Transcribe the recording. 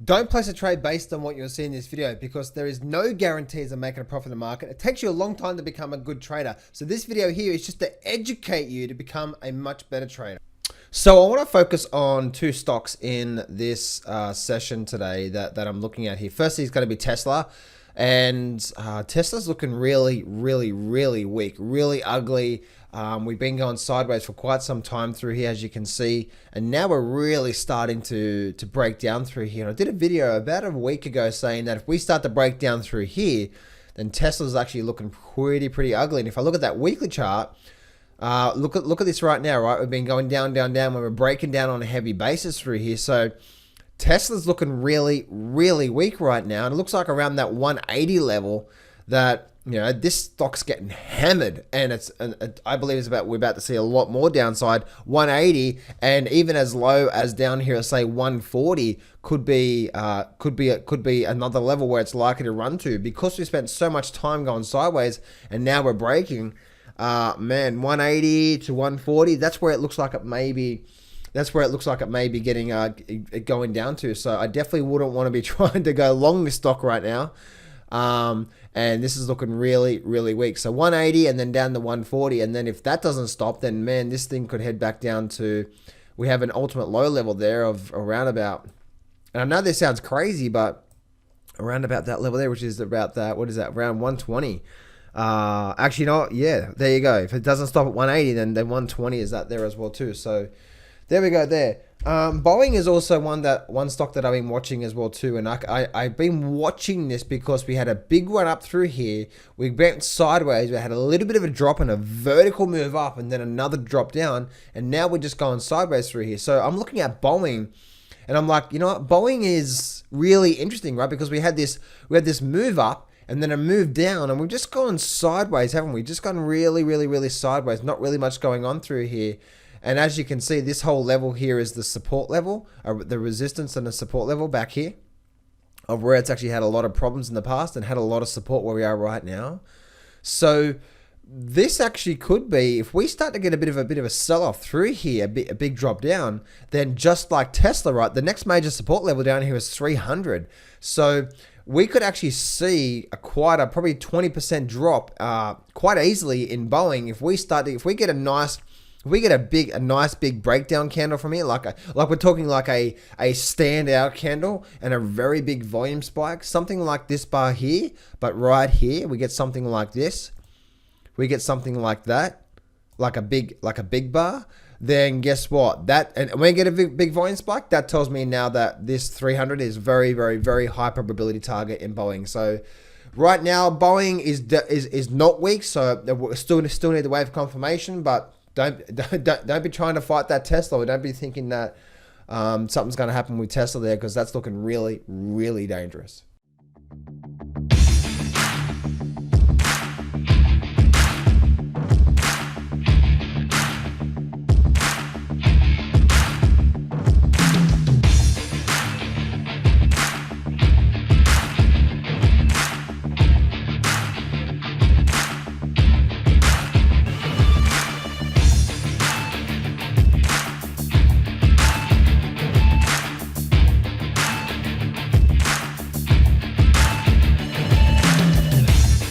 Don't place a trade based on what you're seeing in this video because there is no guarantees of making a profit in the market. It takes you a long time to become a good trader. So this video here is just to educate you to become a much better trader. So I want to focus on two stocks in this session today that I'm looking at here. Firstly, it's going to be Tesla. And Tesla's looking really weak, really ugly. We've been going sideways for quite some time through here, as you can see, and now we're really starting to break down through here. And I did a video about a week ago saying that if we start to break down through here, then Tesla's actually looking pretty ugly. And if I look at that weekly chart, look at this right now, right? We've been going down when we're breaking down on a heavy basis through here. So Tesla's looking really weak right now, and it looks like around that 180 level that, you know, this stock's getting hammered, and I believe we're about to see a lot more downside. 180, and even as low as down here, say 140 could be another level where it's likely to run to, because we spent so much time going sideways and now we're breaking. Man, 180 to 140, that's where it looks like it may be. That's where it looks like it may be getting going down to. So I definitely wouldn't want to be trying to go long this stock right now. And this is looking really weak. So 180 and then down to 140. And then if that doesn't stop, then man, this thing could head back down to, we have an ultimate low level there of around about, and I know this sounds crazy, but around about that level there, which is about that, what is that, around 120. Actually, no, yeah, there you go. If it doesn't stop at 180, then 120 is that there as well too. So there we go there. Boeing is also one stock that I've been watching as well too, and I've been watching this because we had a big run up through here. We went sideways, we had a little bit of a drop and a vertical move up, and then another drop down, and now we're just going sideways through here. So I'm looking at Boeing, and I'm like, you know what, Boeing is really interesting, right? Because we had this move up and then a move down, and we've just gone sideways, haven't we? Just gone really sideways. Not really much going on through here. And as you can see, this whole level here is the support level, the resistance and the support level back here, of where it's actually had a lot of problems in the past and had a lot of support where we are right now. So this actually could be, if we start to get a bit of a sell-off through here, a big drop down, then just like Tesla, right, the next major support level down here is 300. So we could actually see probably 20% drop quite easily in Boeing if we get a nice big breakdown candle from here, like we're talking like a standout candle and a very big volume spike, something like this bar here, but right here we get something like this, we get something like that, like a big bar. Then guess what? And when we get a big volume spike, that tells me now that this 300 is very high probability target in Boeing. So right now Boeing is not weak, so we still need the wave confirmation, but don't be trying to fight that Tesla, or don't be thinking that something's going to happen with Tesla there, because that's looking really dangerous.